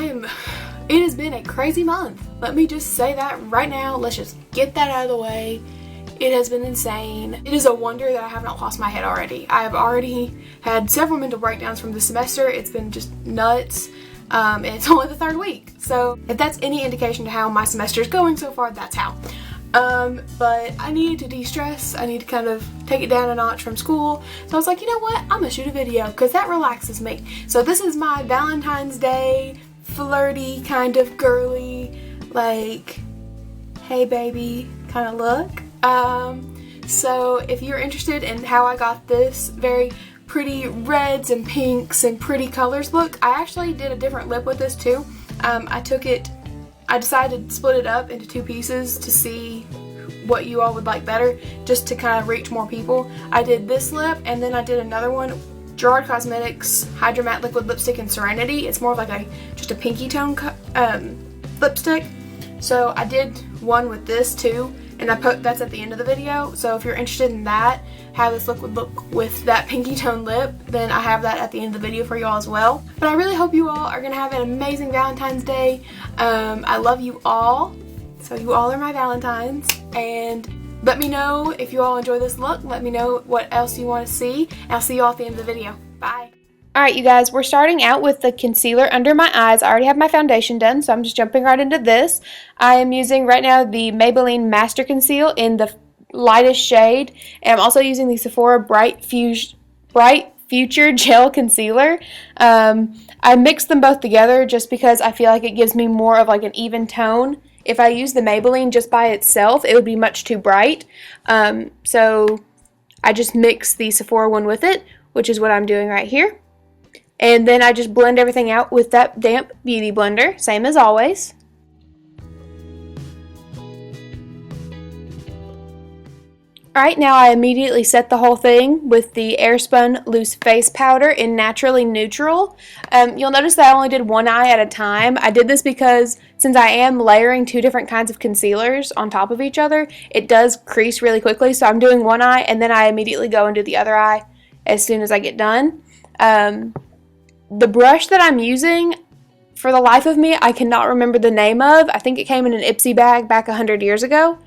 it has been a crazy month. Let me just say that right now. Let's just get that out of the way. It has been insane. It is a wonder that I have not lost my head already. I have already had several mental breakdowns from the semester. It's been just nuts. And it's only the 3rd week. So if that's any indication to how my semester is going so far, that's how. But I needed to de-stress. I need to kind of take it down a notch from school. So I was like, you know what? I'm gonna shoot a video because that relaxes me. So this is my Valentine's Day flirty, kind of girly, like, hey baby kind of look. So if you're interested in how I got this very pretty reds and pinks and pretty colors look, I actually did a different lip with this too. I decided to split it up into 2 pieces to see what you all would like better, just to kind of reach more people. I did this lip, and then I did another one, Gerard Cosmetics Hydra Matte Liquid Lipstick in Serenity. It's more of like just a pinky tone lipstick. So I did one with this too, and that's at the end of the video. So if you're interested in that, how this look would look with that pinky tone lip, then I have that at the end of the video for you all as well. But I really hope you all are gonna have an amazing Valentine's Day. I love you all, so you all are my Valentines, and let me know if you all enjoy this look. Let me know what else you want to see, and I'll see you all at the end of the video. Bye. Alright you guys, we're starting out with the concealer under my eyes. I already have my foundation done, so I'm just jumping right into this. I am using right now the Maybelline Master Conceal in the lightest shade, and I'm also using the Sephora Bright Future Gel Concealer. I mixed them both together just because I feel like it gives me more of like an even tone. If I use the Maybelline just by itself, it would be much too bright. So I just mix the Sephora one with it, which is what I'm doing right here. And then I just blend everything out with that damp beauty blender, same as always. Alright, now I immediately set the whole thing with the Airspun Loose Face Powder in Naturally Neutral. You'll notice that I only did one eye at a time. I did this because since I am layering 2 different kinds of concealers on top of each other, it does crease really quickly. So I'm doing one eye and then I immediately go and do the other eye as soon as I get done. The brush that I'm using, for the life of me, I cannot remember the name of. I think it came in an Ipsy bag back 100 years ago.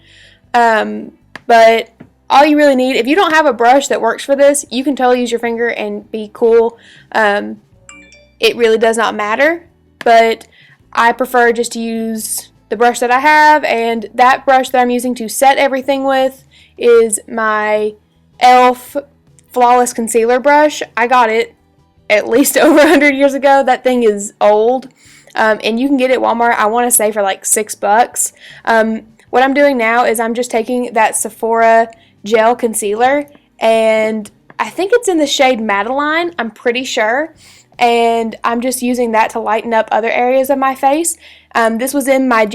But all you really need, if you don't have a brush that works for this, you can totally use your finger and be cool. It really does not matter, but I prefer just to use the brush that I have, and that brush that I'm using to set everything with is my e.l.f. Flawless Concealer brush. I got it at least over 100 years ago. That thing is old, and you can get it at Walmart, I want to say for like $6. What I'm doing now is I'm just taking that Sephora Gel Concealer, and I think it's in the shade Madeline, I'm pretty sure, and I'm just using that to lighten up other areas of my face. This was in my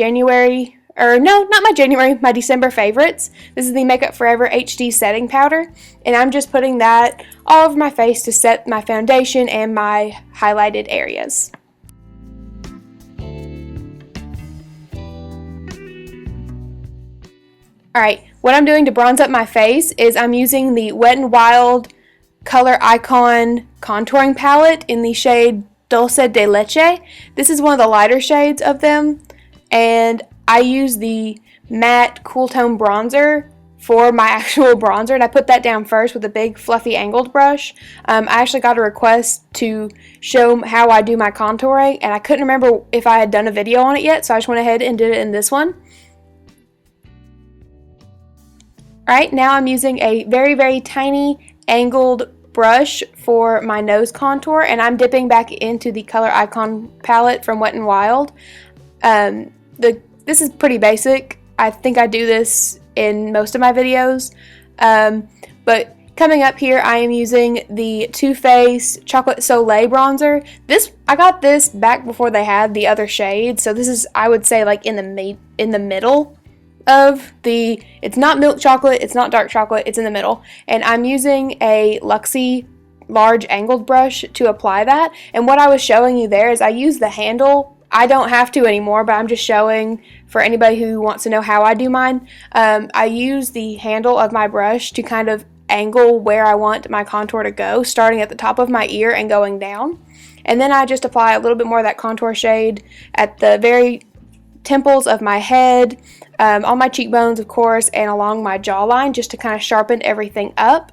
my December favorites. This is the Makeup Forever HD Setting Powder, and I'm just putting that all over my face to set my foundation and my highlighted areas. Alright, what I'm doing to bronze up my face is I'm using the Wet n Wild Color Icon Contouring Palette in the shade Dulce de Leche. This is one of the lighter shades of them, and I use the matte cool tone bronzer for my actual bronzer, and I put that down first with a big fluffy angled brush. I actually got a request to show how I do my contouring, and I couldn't remember if I had done a video on it yet, so I just went ahead and did it in this one. Alright, now I'm using a very, very tiny angled brush for my nose contour, and I'm dipping back into the Color Icon palette from Wet n Wild. This is pretty basic. I think I do this in most of my videos. But coming up here, I am using the Too Faced Chocolate Soleil bronzer. I got this back before they had the other shades, so this is, I would say, like in the middle of the, it's not milk chocolate, it's not dark chocolate, it's in the middle. And I'm using a Luxie large angled brush to apply that. And what I was showing you there is I use the handle. I don't have to anymore, but I'm just showing for anybody who wants to know how I do mine. I use the handle of my brush to kind of angle where I want my contour to go, starting at the top of my ear and going down. And then I just apply a little bit more of that contour shade at the very temples of my head, on my cheekbones, of course, and along my jawline, just to kind of sharpen everything up.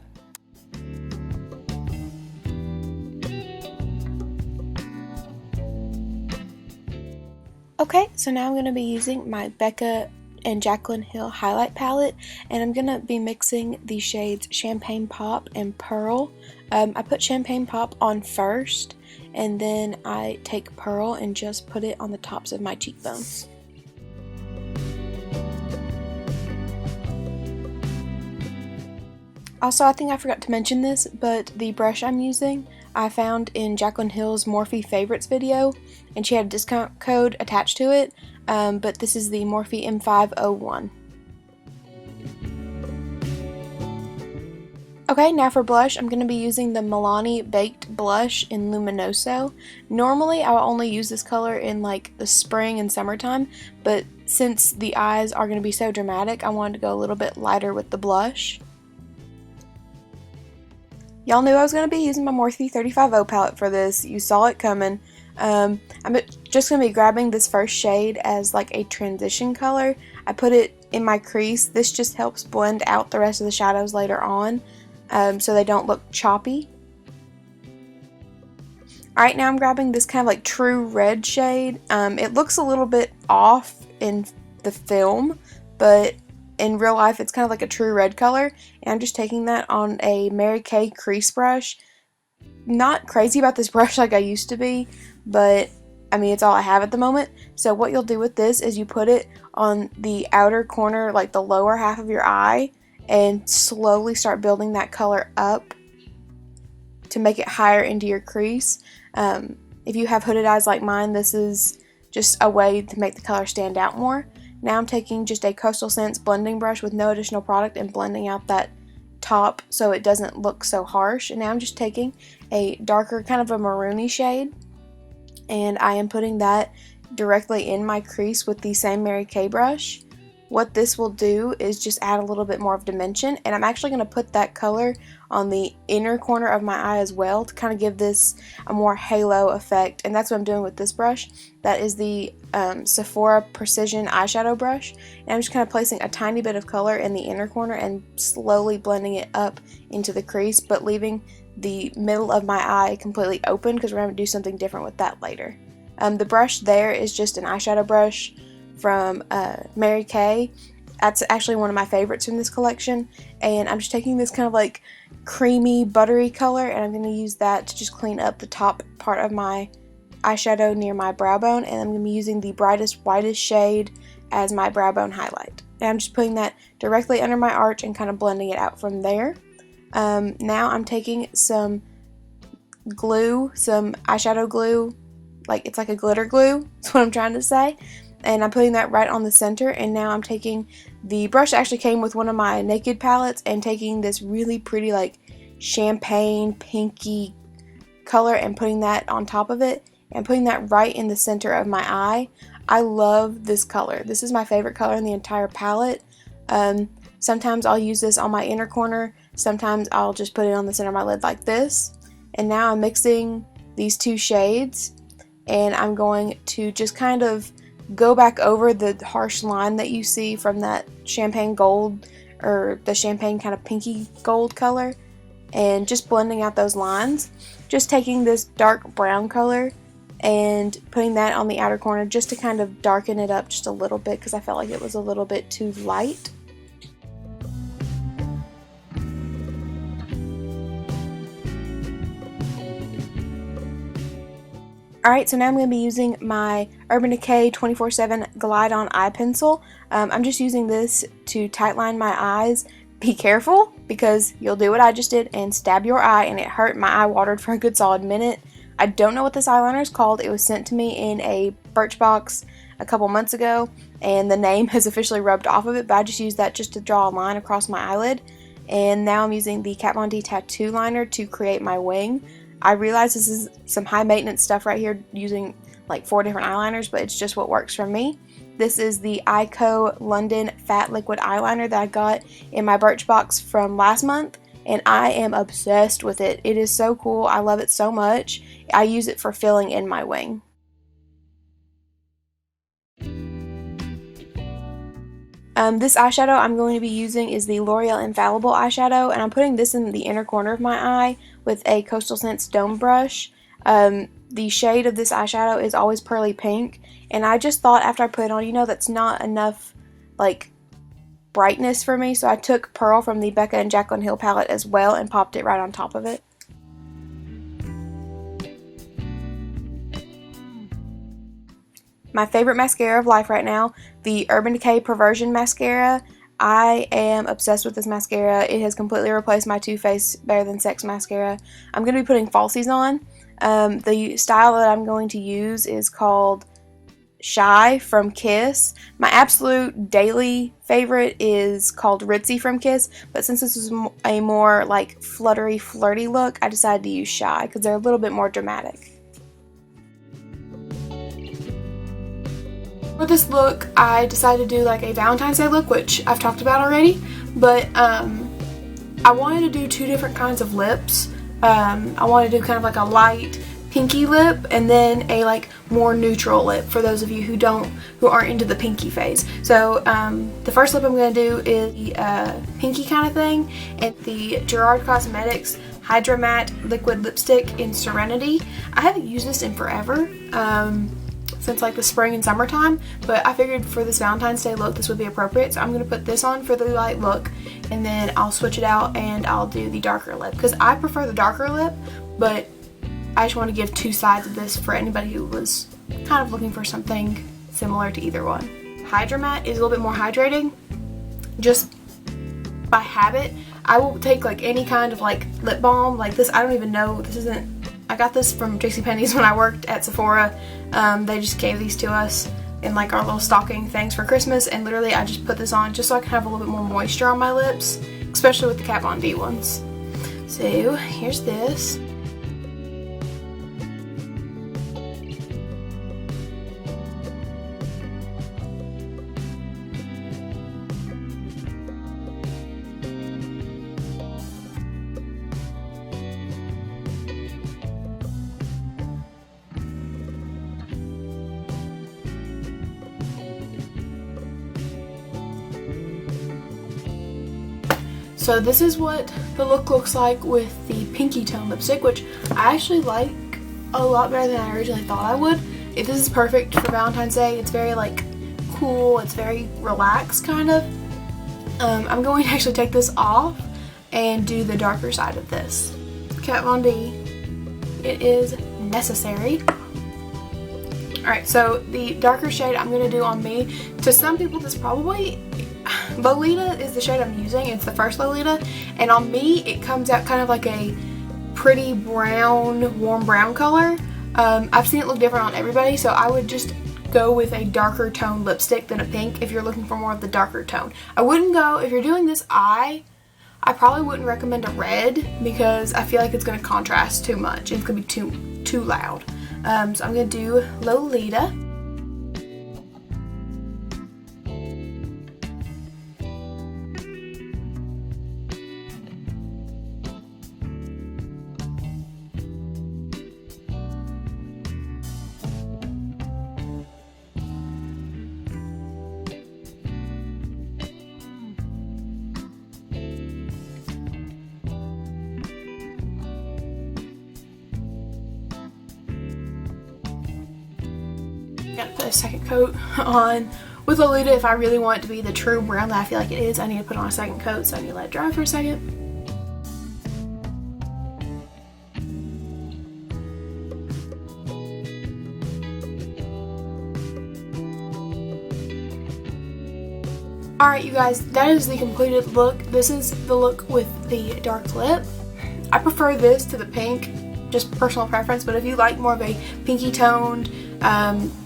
Okay, so now I'm going to be using my Becca and Jaclyn Hill highlight palette, and I'm going to be mixing the shades Champagne Pop and Pearl. I put Champagne Pop on first, and then I take Pearl and just put it on the tops of my cheekbones. Also, I think I forgot to mention this, but the brush I'm using I found in Jaclyn Hill's Morphe favorites video, and she had a discount code attached to it, but this is the Morphe M501. Okay, now for blush, I'm going to be using the Milani Baked Blush in Luminoso. Normally, I will only use this color in like the spring and summertime, but since the eyes are going to be so dramatic, I wanted to go a little bit lighter with the blush. Y'all knew I was going to be using my Morphe 35O palette for this. You saw it coming. I'm just going to be grabbing this first shade as like a transition color. I put it in my crease. This just helps blend out the rest of the shadows later on, so they don't look choppy. Alright, now I'm grabbing this kind of like true red shade. It looks a little bit off in the film, but in real life it's kind of like a true red color, and I'm just taking that on a Mary Kay crease brush. Not crazy about this brush like I used to be, but I mean it's all I have at the moment. So what you'll do with this is you put it on the outer corner, like the lower half of your eye, and slowly start building that color up to make it higher into your crease. If you have hooded eyes like mine, this is just a way to make the color stand out more. Now I'm taking just a Coastal Scents blending brush with no additional product and blending out that top so it doesn't look so harsh. And now I'm just taking a darker, kind of a maroony shade, and I am putting that directly in my crease with the same Mary Kay brush. What this will do is just add a little bit more of dimension, and I'm actually going to put that color on the inner corner of my eye as well to kind of give this a more halo effect, and that's what I'm doing with this brush. That is the Sephora Precision eyeshadow brush, and I'm just kind of placing a tiny bit of color in the inner corner and slowly blending it up into the crease, but leaving the middle of my eye completely open because we're going to do something different with that later. The brush there is just an eyeshadow brush from Mary Kay. That's actually one of my favorites from this collection, and I'm just taking this kind of like creamy buttery color, and I'm going to use that to just clean up the top part of my eyeshadow near my brow bone, and I'm going to be using the brightest whitest shade as my brow bone highlight, and I'm just putting that directly under my arch and kind of blending it out from there. Now I'm taking some glue, some eyeshadow glue, like it's like a glitter glue, that's what I'm trying to say, and I'm putting that right on the center. And now I'm taking the brush that actually came with one of my Naked palettes and taking this really pretty like champagne pinky color and putting that on top of it and putting that right in the center of my eye. I love this color. This is my favorite color in the entire palette. Sometimes I'll use this on my inner corner, sometimes I'll just put it on the center of my lid like this. And now I'm mixing these two shades, and I'm going to just kind of go back over the harsh line that you see from that champagne gold, or the champagne kind of pinky gold color, and just blending out those lines. Just taking this dark brown color and putting that on the outer corner just to kind of darken it up just a little bit because I felt like it was a little bit too light. Alright, so now I'm going to be using my Urban Decay 24/7 Glide On Eye Pencil. I'm just using this to tightline my eyes. Be careful, because you'll do what I just did and stab your eye, and it hurt. My eye watered for a good solid minute. I don't know what this eyeliner is called. It was sent to me in a Birchbox a couple months ago, and the name has officially rubbed off of it, but I just used that just to draw a line across my eyelid. And now I'm using the Kat Von D Tattoo Liner to create my wing. I realize this is some high maintenance stuff right here, using like 4 different eyeliners, but it's just what works for me. This is the Ico London Fat Liquid Eyeliner that I got in my Birchbox from last month, and I am obsessed with it. It is so cool. I love it so much. I use it for filling in my wing. This eyeshadow I'm going to be using is the L'Oreal Infallible eyeshadow, and I'm putting this in the inner corner of my eye with a Coastal Scents Dome brush. The shade of this eyeshadow is Always Pearly Pink, and I just thought after I put it on, you know, that's not enough, like, brightness for me, so I took Pearl from the Becca and Jaclyn Hill palette as well and popped it right on top of it. My favorite mascara of life right now, the Urban Decay Perversion Mascara. I am obsessed with this mascara. It has completely replaced my Too Faced Better Than Sex mascara. I'm going to be putting falsies on. The style that I'm going to use is called Shy from Kiss. My absolute daily favorite is called Ritzy from Kiss, but since this is a more like fluttery, flirty look, I decided to use Shy because they're a little bit more dramatic. For this look, I decided to do like a Valentine's Day look, which I've talked about already, but I wanted to do two different kinds of lips. I wanted to do kind of like a light pinky lip and then a like more neutral lip for those of you who aren't into the pinky phase. So the first lip I'm going to do is the pinky kind of thing, and the Gerard Cosmetics Hydra Matte Liquid Lipstick in Serenity. I haven't used this in forever. Since like the spring and summertime, but I figured for this Valentine's Day look this would be appropriate, so I'm going to put this on for the light look, and then I'll switch it out and I'll do the darker lip because I prefer the darker lip, but I just want to give two sides of this for anybody who was kind of looking for something similar to either one. Hydra Matte is a little bit more hydrating. Just by habit, I will take like any kind of like lip balm like this. I don't even know, this isn't, I got this from JCPenney's when I worked at Sephora. They just gave these to us in like our little stocking things for Christmas, and literally I just put this on just so I can have a little bit more moisture on my lips, especially with the Kat Von D ones. So here's this. So this is what the look looks like with the pinky tone lipstick, which I actually like a lot better than I originally thought I would. This is perfect for Valentine's Day. It's very like cool, it's very relaxed kind of. I'm going to actually take this off and do the darker side of this. Kat Von D, it is necessary. Alright, so the darker shade I'm going to do on me, to some people this probably, Lolita is the shade I'm using. It's the first Lolita, and on me it comes out kind of like a pretty brown, warm brown color. I've seen it look different on everybody, so I would just go with a darker tone lipstick than a pink if you're looking for more of the darker tone. I wouldn't go, if you're doing this eye, I probably wouldn't recommend a red because I feel like it's going to contrast too much. It's going to be too loud. So I'm going to do Lolita. Gotta put a second coat on. With Lolita, if I really want it to be the true brown that I feel like it is, I need to put on a second coat, so I need to let it dry for a second. Alright you guys, that is the completed look. This is the look with the dark lip. I prefer this to the pink, just personal preference, but if you like more of a pinky toned,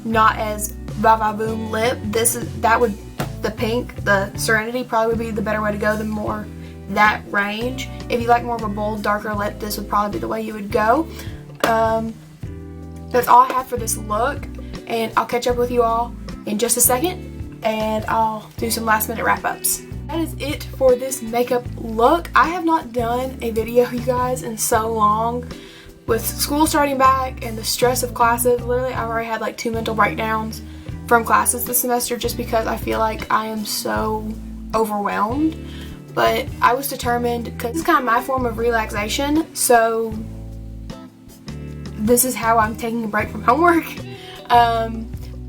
not as va-va-boom lip, the pink, the Serenity probably would be the better way to go, the more that range. If you like more of a bold, darker lip, this would probably be the way you would go. That's all I have for this look, and I'll catch up with you all in just a second, and I'll do some last minute wrap-ups. That is it for this makeup look. I have not done a video, you guys, in so long. With school starting back and the stress of classes, literally I've already had like 2 mental breakdowns from classes this semester just because I feel like I am so overwhelmed. But I was determined, because this is kind of my form of relaxation, so this is how I'm taking a break from homework.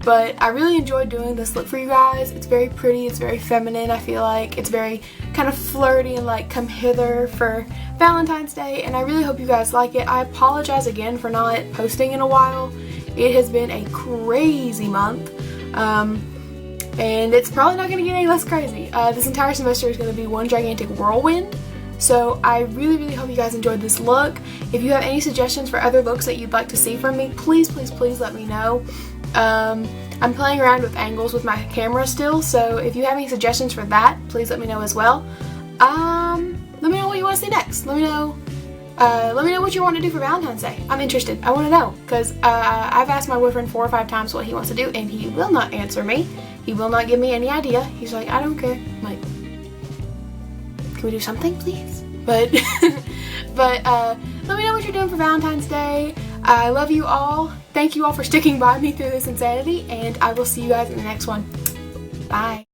But I really enjoyed doing this look for you guys. It's very pretty, it's very feminine, I feel like. It's very kind of flirty and like come hither for Valentine's Day, and I really hope you guys like it. I apologize again for not posting in a while. It has been a crazy month, and it's probably not going to get any less crazy. This entire semester is going to be one gigantic whirlwind. So I really hope you guys enjoyed this look. If you have any suggestions for other looks that you'd like to see from me, please let me know. I'm playing around with angles with my camera still, so if you have any suggestions for that, please let me know as well. Let me know what you want to see next. Let me know what you want to do for Valentine's Day. I'm interested. I want to know, because I've asked my boyfriend 4 or 5 times what he wants to do, and he will not answer me. He will not give me any idea. He's like, I don't care. I'm like, can we do something, please? But let me know what you're doing for Valentine's Day. I love you all. Thank you all for sticking by me through this insanity, and I will see you guys in the next one. Bye.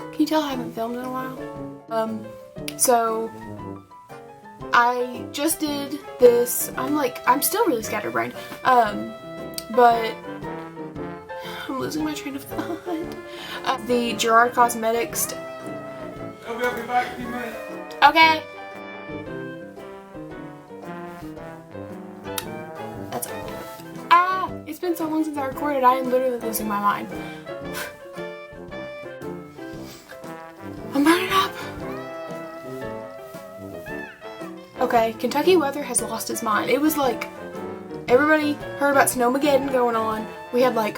Can you tell I haven't filmed in a while? So I just did this. I'm still really scatterbrained. But I'm losing my train of thought. The Gerard Cosmetics. I'll be back in a few minutes. Okay. That's it's been so long since I recorded. I am literally losing my mind. I'm burning up. Okay, Kentucky weather has lost its mind. It was like everybody heard about Snowmageddon going on. We had like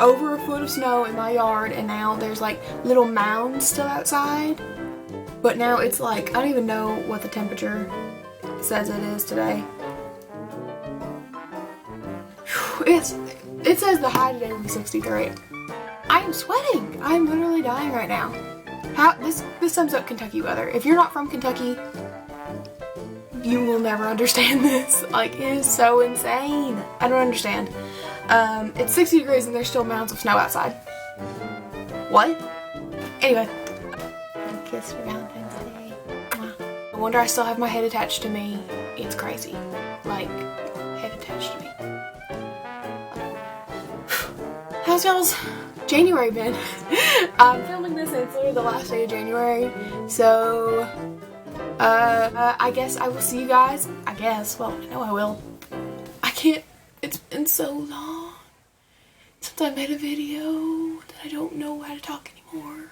over a foot of snow in my yard, and now there's like little mounds still outside. But now it's like, I don't even know what the temperature says it is today. It says the high today will be 63. I am sweating. I am literally dying right now. This sums up Kentucky weather. If you're not from Kentucky, you will never understand this. Like, it is so insane. I don't understand. It's 60 degrees and there's still mounds of snow outside. What? Anyway. Kiss for Valentine's Day. Mwah. No wonder I still have my head attached to me. It's crazy. Like, head attached to me. How's y'all's January been? I'm filming this and it's literally the last day of January. So, I guess I will see you guys. I guess. Well, I know I will. I can't. It's been so long since I made a video that I don't know how to talk anymore.